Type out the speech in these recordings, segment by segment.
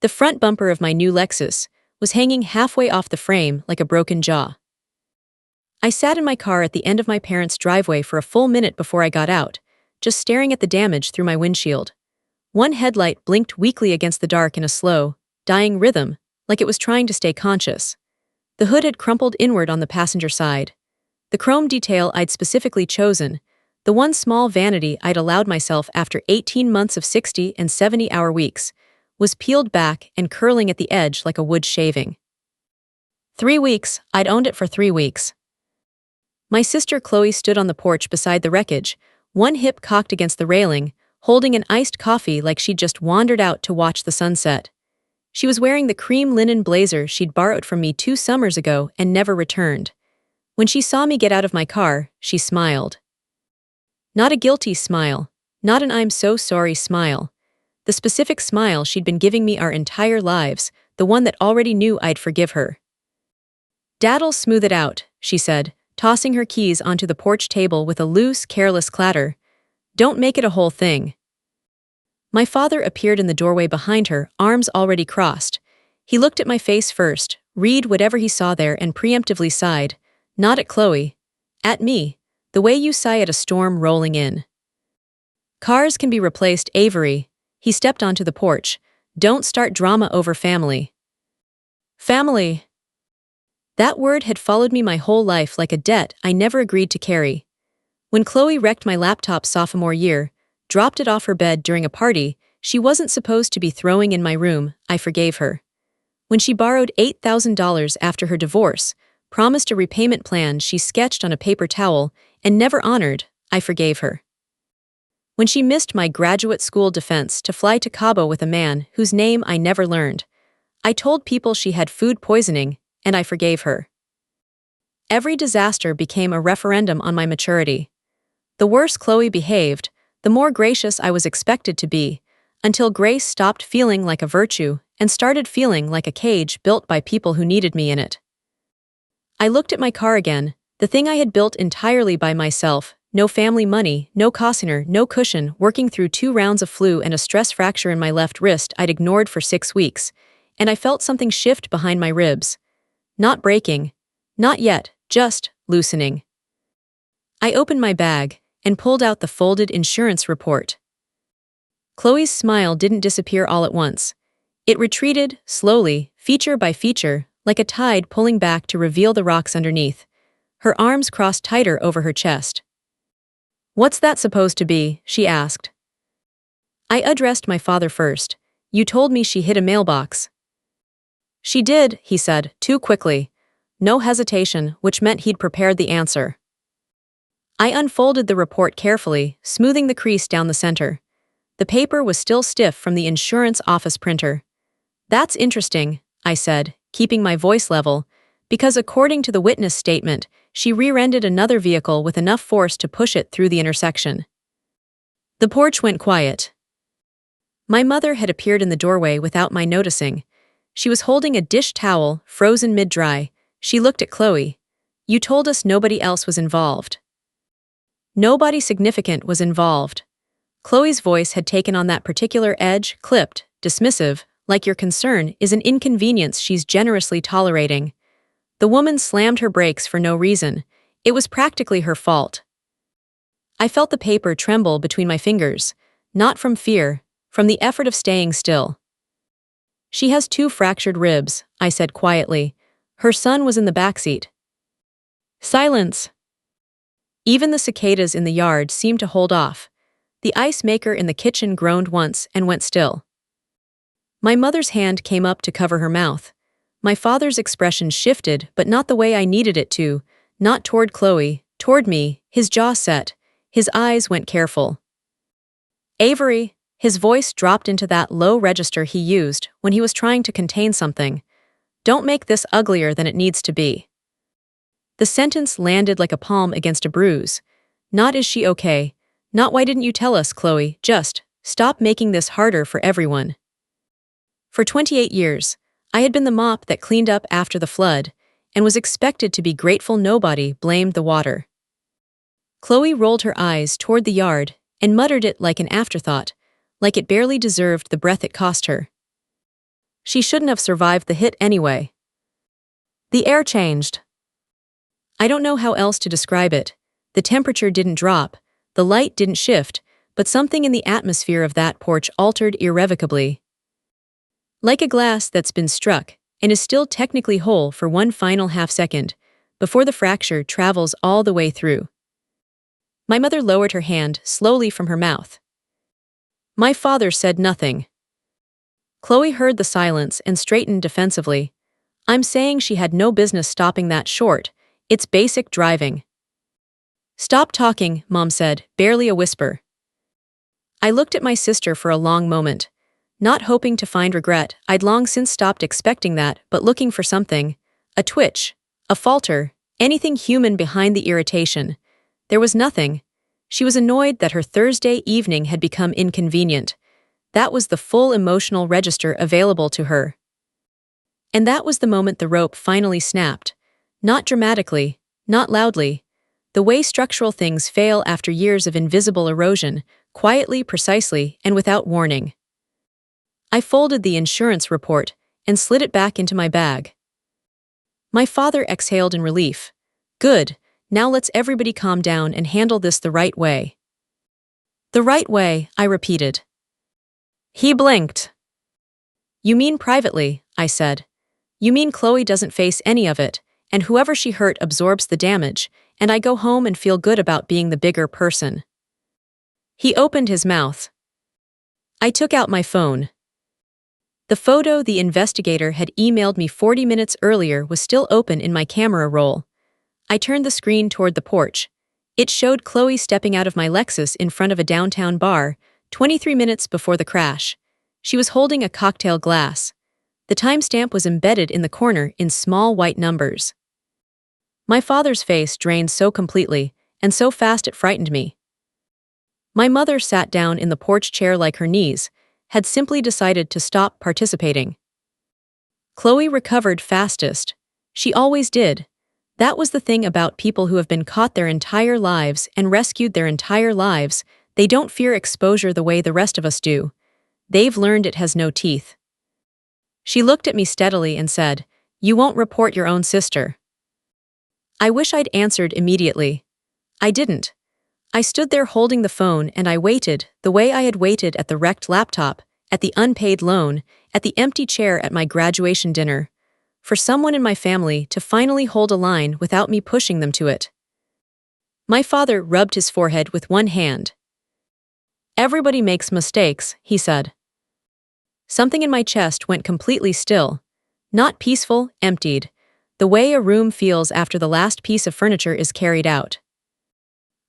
The front bumper of my new Lexus was hanging halfway off the frame like a broken jaw. I sat in my car at the end of my parents' driveway for a full minute before I got out, just staring at the damage through my windshield. One headlight blinked weakly against the dark in a slow, dying rhythm, like it was trying to stay conscious. The hood had crumpled inward on the passenger side. The chrome detail I'd specifically chosen, the one small vanity I'd allowed myself after 18 months of 60 and 70-hour weeks, was peeled back and curling at the edge like a wood shaving. 3 weeks, I'd owned it for 3 weeks. My sister Chloe stood on the porch beside the wreckage, one hip cocked against the railing, holding an iced coffee like she'd just wandered out to watch the sunset. She was wearing the cream linen blazer she'd borrowed from me 2 summers ago and never returned. When she saw me get out of my car, she smiled. Not a guilty smile, not an I'm so sorry smile. The specific smile she'd been giving me our entire lives, the one that already knew I'd forgive her. "Dad'll smooth it out," she said, tossing her keys onto the porch table with a loose, careless clatter. "Don't make it a whole thing." My father appeared in the doorway behind her, arms already crossed. He looked at my face first, read whatever he saw there, and preemptively sighed. Not at Chloe. At me, the way you sigh at a storm rolling in. "Cars can be replaced, Avery." He stepped onto the porch. "Don't start drama over family." Family. That word had followed me my whole life like a debt I never agreed to carry. When Chloe wrecked my laptop sophomore year, dropped it off her bed during a party she wasn't supposed to be throwing in my room, I forgave her. When she borrowed $8,000 after her divorce, promised a repayment plan she sketched on a paper towel and never honored, I forgave her. When she missed my graduate school defense to fly to Cabo with a man whose name I never learned, I told people she had food poisoning, and I forgave her. Every disaster became a referendum on my maturity. The worse Chloe behaved, the more gracious I was expected to be, until grace stopped feeling like a virtue and started feeling like a cage built by people who needed me in it. I looked at my car again, the thing I had built entirely by myself, no family money, no cosiner, no cushion, working through 2 rounds of flu and a stress fracture in my left wrist I'd ignored for 6 weeks, and I felt something shift behind my ribs. Not breaking. Not yet, just loosening. I opened my bag and pulled out the folded insurance report. Chloe's smile didn't disappear all at once. It retreated, slowly, feature by feature, like a tide pulling back to reveal the rocks underneath. Her arms crossed tighter over her chest. "What's that supposed to be?" she asked. I addressed my father first. "You told me she hit a mailbox." "She did," he said, too quickly. No hesitation, which meant he'd prepared the answer. I unfolded the report carefully, smoothing the crease down the center. The paper was still stiff from the insurance office printer. "That's interesting," I said, keeping my voice level, because according to the witness statement, she rear-ended another vehicle with enough force to push it through the intersection. The porch went quiet. My mother had appeared in the doorway without my noticing. She was holding a dish towel, frozen mid-dry. She looked at Chloe. "You told us nobody else was involved." Nobody significant was involved. Chloe's voice had taken on that particular edge, clipped, dismissive, like your concern is an inconvenience she's generously tolerating. The woman slammed her brakes for no reason. It was practically her fault. I felt the paper tremble between my fingers, not from fear, from the effort of staying still. "She has 2 fractured ribs," I said quietly. "Her son was in the backseat." Silence. Even the cicadas in the yard seemed to hold off. The ice maker in the kitchen groaned once and went still. My mother's hand came up to cover her mouth. My father's expression shifted, but not the way I needed it to, not toward Chloe, toward me, his jaw set, his eyes went careful. "Avery," his voice dropped into that low register he used when he was trying to contain something. "Don't make this uglier than it needs to be." The sentence landed like a palm against a bruise. Not "is she okay?" Not "why didn't you tell us, Chloe?" Just, "stop making this harder for everyone." For 28 years, I had been the mop that cleaned up after the flood, and was expected to be grateful nobody blamed the water. Chloe rolled her eyes toward the yard and muttered it like an afterthought, like it barely deserved the breath it cost her. She shouldn't have survived the hit anyway. The air changed. I don't know how else to describe it. The temperature didn't drop, the light didn't shift, but something in the atmosphere of that porch altered irrevocably. Like a glass that's been struck and is still technically whole for one final half-second, before the fracture travels all the way through. My mother lowered her hand slowly from her mouth. My father said nothing. Chloe heard the silence and straightened defensively. I'm saying she had no business stopping that short. It's basic driving. Stop talking, Mom said, barely a whisper. I looked at my sister for a long moment. Not hoping to find regret, I'd long since stopped expecting that, but looking for something. A twitch, a falter, anything human behind the irritation. There was nothing. She was annoyed that her Thursday evening had become inconvenient. That was the full emotional register available to her. And that was the moment the rope finally snapped. Not dramatically, not loudly. The way structural things fail after years of invisible erosion, quietly, precisely, and without warning. I folded the insurance report and slid it back into my bag. My father exhaled in relief. Good, now let's everybody calm down and handle this the right way. The right way, I repeated. He blinked. You mean privately, I said. You mean Chloe doesn't face any of it, and whoever she hurt absorbs the damage, and I go home and feel good about being the bigger person. He opened his mouth. I took out my phone. The photo the investigator had emailed me 40 minutes earlier was still open in my camera roll. I turned the screen toward the porch. It showed Chloe stepping out of my Lexus in front of a downtown bar, 23 minutes before the crash. She was holding a cocktail glass. The timestamp was embedded in the corner in small white numbers. My father's face drained so completely, and so fast it frightened me. My mother sat down in the porch chair like her knees, had simply decided to stop participating. Chloe recovered fastest. She always did. That was the thing about people who have been caught their entire lives and rescued their entire lives. They don't fear exposure the way the rest of us do. They've learned it has no teeth. She looked at me steadily and said, "You won't report your own sister." I wish I'd answered immediately. I didn't. I stood there holding the phone and I waited, the way I had waited at the wrecked laptop, at the unpaid loan, at the empty chair at my graduation dinner, for someone in my family to finally hold a line without me pushing them to it. My father rubbed his forehead with one hand. "Everybody makes mistakes," he said. Something in my chest went completely still. Not peaceful, emptied. The way a room feels after the last piece of furniture is carried out.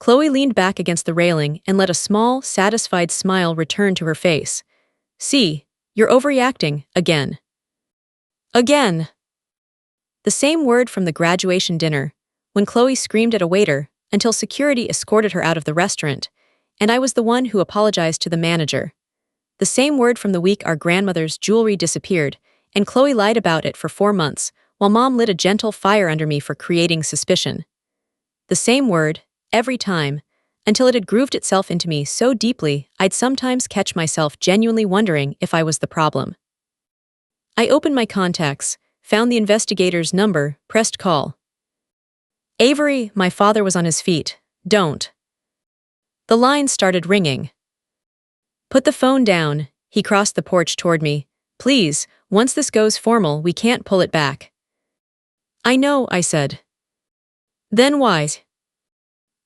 Chloe leaned back against the railing and let a small, satisfied smile return to her face. "See, you're overreacting, again." Again. The same word from the graduation dinner, when Chloe screamed at a waiter, until security escorted her out of the restaurant, and I was the one who apologized to the manager. The same word from the week our grandmother's jewelry disappeared, and Chloe lied about it for 4 months, while Mom lit a gentle fire under me for creating suspicion. The same word, every time, until it had grooved itself into me so deeply I'd sometimes catch myself genuinely wondering if I was the problem. I opened my contacts, found the investigator's number, pressed call. "Avery," my father was on his feet. "Don't." The line started ringing. "Put the phone down," he crossed the porch toward me. "Please, once this goes formal, we can't pull it back." "I know," I said. "Then why?"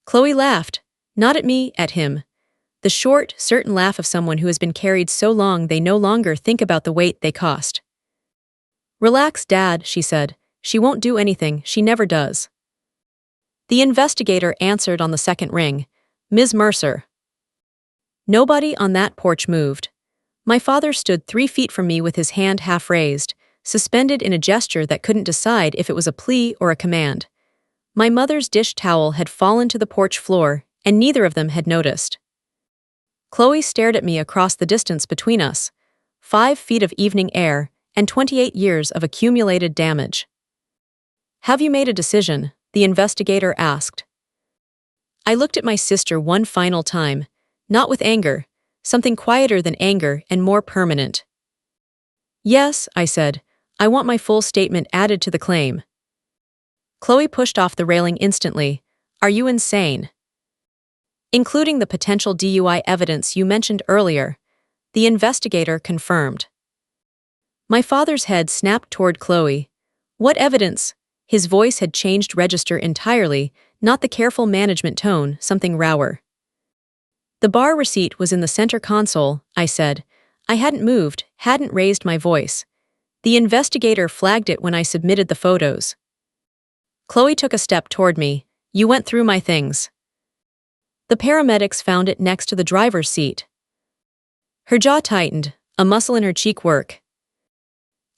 Chloe laughed, not at me, at him. The short, certain laugh of someone who has been carried so long they no longer think about the weight they cost. "Relax, Dad," she said. "She won't do anything, she never does." The investigator answered on the second ring. "Ms. Mercer." Nobody on that porch moved. My father stood 3 feet from me with his hand half raised, suspended in a gesture that couldn't decide if it was a plea or a command. My mother's dish towel had fallen to the porch floor, and neither of them had noticed. Chloe stared at me across the distance between us, 5 feet of evening air, and 28 years of accumulated damage. "Have you made a decision?" the investigator asked. I looked at my sister one final time, not with anger, something quieter than anger and more permanent. Yes, I said. I want my full statement added to the claim. Chloe pushed off the railing instantly. Are you insane? Including the potential DUI evidence you mentioned earlier, the investigator confirmed. My father's head snapped toward Chloe. What evidence? His voice had changed register entirely, not the careful management tone, something rower. The bar receipt was in the center console, I said. I hadn't moved, hadn't raised my voice. The investigator flagged it when I submitted the photos. Chloe took a step toward me. You went through my things. The paramedics found it next to the driver's seat. Her jaw tightened, a muscle in her cheek worked.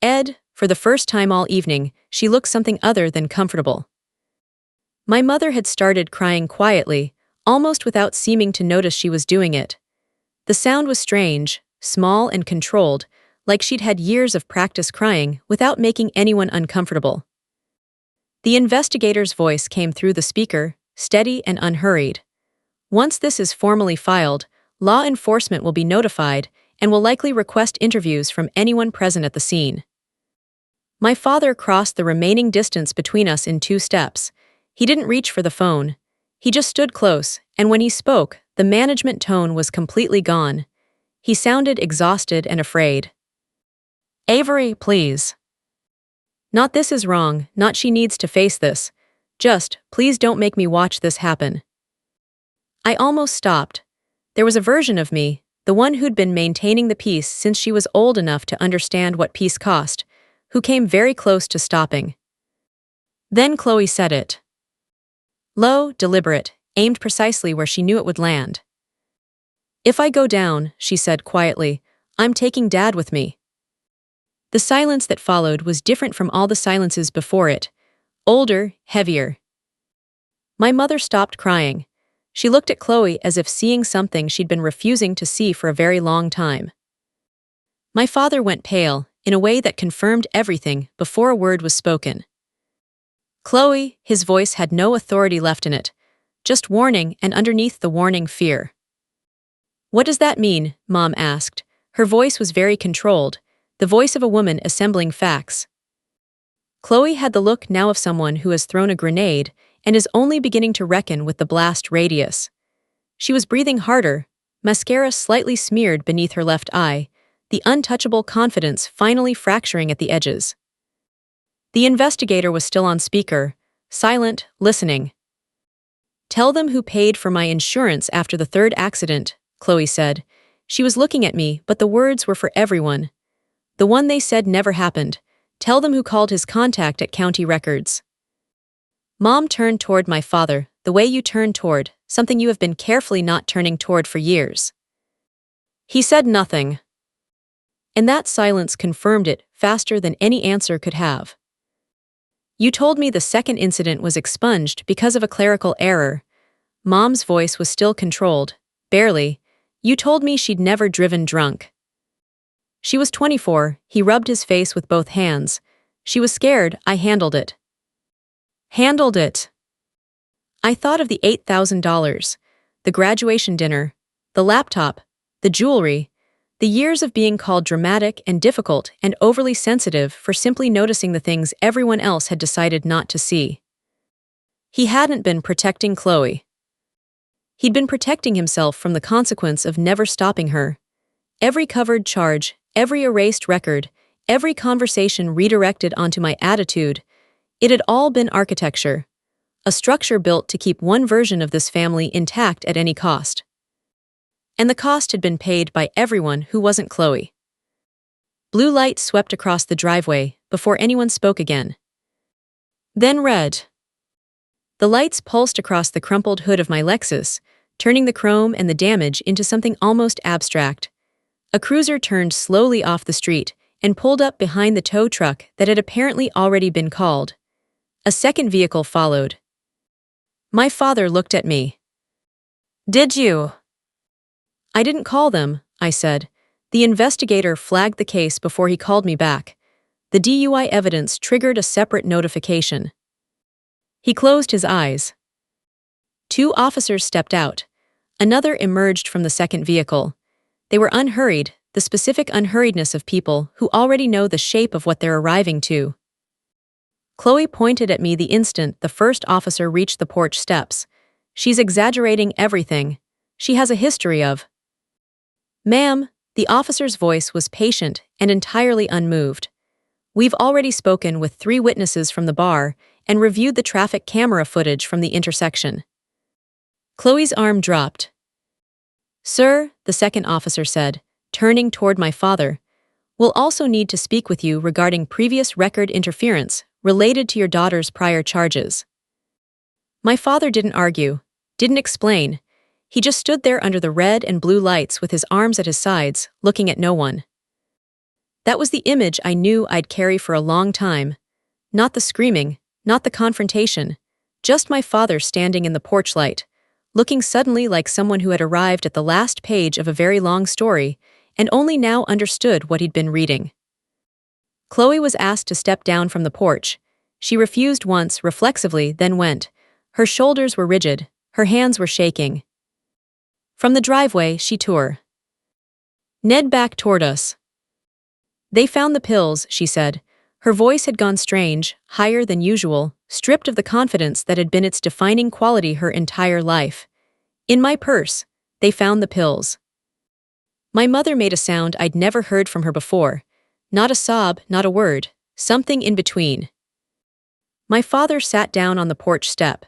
Ed, for the first time all evening, she looked something other than comfortable. My mother had started crying quietly, almost without seeming to notice she was doing it. The sound was strange, small and controlled, like she'd had years of practice crying without making anyone uncomfortable. The investigator's voice came through the speaker, steady and unhurried. Once this is formally filed, law enforcement will be notified and will likely request interviews from anyone present at the scene. My father crossed the remaining distance between us in 2 steps. He didn't reach for the phone. He just stood close, and when he spoke, the management tone was completely gone. He sounded exhausted and afraid. Avery, please. Not this is wrong, not she needs to face this. Just, please don't make me watch this happen. I almost stopped. There was a version of me, the one who'd been maintaining the peace since she was old enough to understand what peace cost, who came very close to stopping. Then Chloe said it. Low, deliberate, aimed precisely where she knew it would land. If I go down, she said quietly, I'm taking Dad with me. The silence that followed was different from all the silences before it. Older, heavier. My mother stopped crying. She looked at Chloe as if seeing something she'd been refusing to see for a very long time. My father went pale, in a way that confirmed everything before a word was spoken. Chloe, his voice had no authority left in it, just warning and underneath the warning fear. What does that mean? Mom asked. Her voice was very controlled, the voice of a woman assembling facts. Chloe had the look now of someone who has thrown a grenade and is only beginning to reckon with the blast radius. She was breathing harder, mascara slightly smeared beneath her left eye, the untouchable confidence finally fracturing at the edges. The investigator was still on speaker, silent, listening. Tell them who paid for my insurance after the 3rd accident, Chloe said. She was looking at me, but the words were for everyone. The one they said never happened. Tell them who called his contact at county records. Mom turned toward my father, the way you turn toward, something you have been carefully not turning toward for years. He said nothing. And that silence confirmed it faster than any answer could have. You told me the 2nd incident was expunged because of a clerical error. Mom's voice was still controlled, barely. You told me she'd never driven drunk. She was 24, he rubbed his face with both hands. She was scared, I handled it. Handled it. I thought of the $8,000, the graduation dinner, the laptop, the jewelry, the years of being called dramatic and difficult and overly sensitive for simply noticing the things everyone else had decided not to see. He hadn't been protecting Chloe. He'd been protecting himself from the consequence of never stopping her. Every covered charge, every erased record, every conversation redirected onto my attitude, it had all been architecture, a structure built to keep one version of this family intact at any cost. And the cost had been paid by everyone who wasn't Chloe. Blue light swept across the driveway before anyone spoke again. Then red. The lights pulsed across the crumpled hood of my Lexus, turning the chrome and the damage into something almost abstract. A cruiser turned slowly off the street and pulled up behind the tow truck that had apparently already been called. A second vehicle followed. My father looked at me. Did you? I didn't call them, I said. The investigator flagged the case before he called me back. The DUI evidence triggered a separate notification. He closed his eyes. 2 officers stepped out. Another emerged from the second vehicle. They were unhurried, the specific unhurriedness of people who already know the shape of what they're arriving to. Chloe pointed at me the instant the first officer reached the porch steps. She's exaggerating everything. She has a history of. Ma'am, the officer's voice was patient and entirely unmoved. We've already spoken with 3 witnesses from the bar and reviewed the traffic camera footage from the intersection. Chloe's arm dropped. Sir, the second officer said, turning toward my father, we'll also need to speak with you regarding previous record interference related to your daughter's prior charges. My father didn't argue, didn't explain. He just stood there under the red and blue lights with his arms at his sides, looking at no one. That was the image I knew I'd carry for a long time. Not the screaming, not the confrontation, just my father standing in the porch light, looking suddenly like someone who had arrived at the last page of a very long story and only now understood what he'd been reading. Chloe was asked to step down from the porch. She refused once, reflexively, then went. Her shoulders were rigid, her hands were shaking. From the driveway, she tore. Ned back toward us. They found the pills, she said. Her voice had gone strange, higher than usual, stripped of the confidence that had been its defining quality her entire life. In my purse, they found the pills. My mother made a sound I'd never heard from her before. Not a sob, not a word, something in between. My father sat down on the porch step.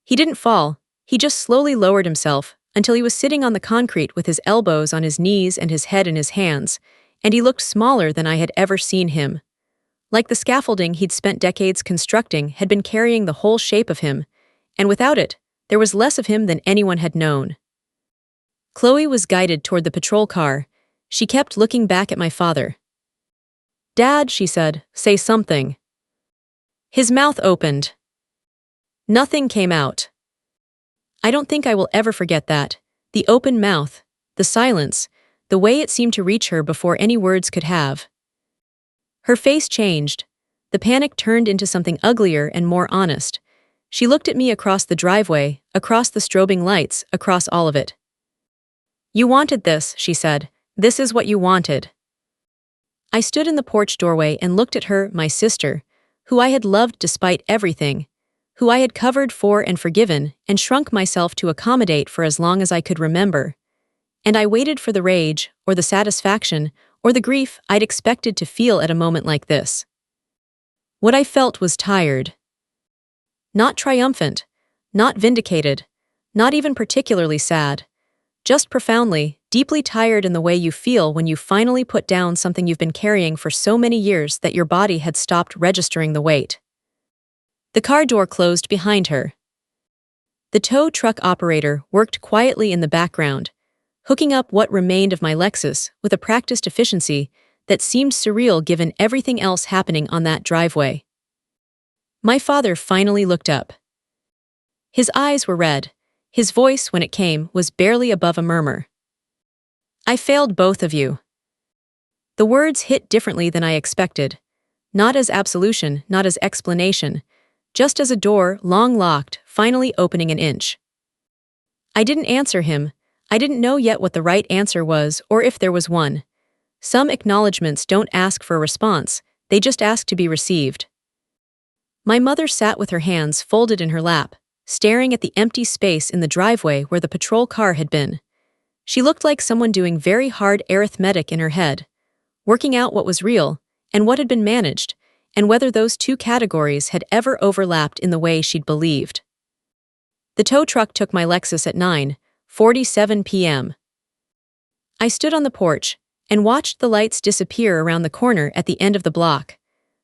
He didn't fall, he just slowly lowered himself until he was sitting on the concrete with his elbows on his knees and his head in his hands, and he looked smaller than I had ever seen him. Like the scaffolding he'd spent decades constructing had been carrying the whole shape of him, and without it, there was less of him than anyone had known. Chloe was guided toward the patrol car. She kept looking back at my father. Dad, she said, say something. His mouth opened. Nothing came out. I don't think I will ever forget that. The open mouth, the silence, the way it seemed to reach her before any words could have. Her face changed. The panic turned into something uglier and more honest. She looked at me across the driveway, across the strobing lights, across all of it. You wanted this, she said. This is what you wanted. I stood in the porch doorway and looked at her, my sister, who I had loved despite everything, who I had covered for and forgiven and shrunk myself to accommodate for as long as I could remember. And I waited for the rage, or the satisfaction, or the grief I'd expected to feel at a moment like this. What I felt was tired. Not triumphant, not vindicated, not even particularly sad. Just profoundly, deeply tired in the way you feel when you finally put down something you've been carrying for so many years that your body had stopped registering the weight. The car door closed behind her. The tow truck operator worked quietly in the background, hooking up what remained of my Lexus with a practiced efficiency that seemed surreal given everything else happening on that driveway. My father finally looked up. His eyes were red. His voice, when it came, was barely above a murmur. I failed both of you. The words hit differently than I expected. Not as absolution, not as explanation, just as a door, long locked, finally opening an inch. I didn't answer him. I didn't know yet what the right answer was or if there was one. Some acknowledgments don't ask for a response, they just ask to be received. My mother sat with her hands folded in her lap, staring at the empty space in the driveway where the patrol car had been. She looked like someone doing very hard arithmetic in her head, working out what was real and what had been managed, and whether those two categories had ever overlapped in the way she'd believed. The tow truck took my Lexus at 9:47 p.m. I stood on the porch and watched the lights disappear around the corner at the end of the block,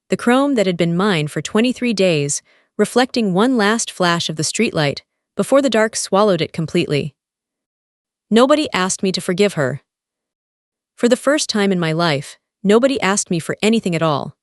the chrome that had been mine for 23 days, reflecting one last flash of the streetlight before the dark swallowed it completely. Nobody asked me to forgive her. For the first time in my life, nobody asked me for anything at all.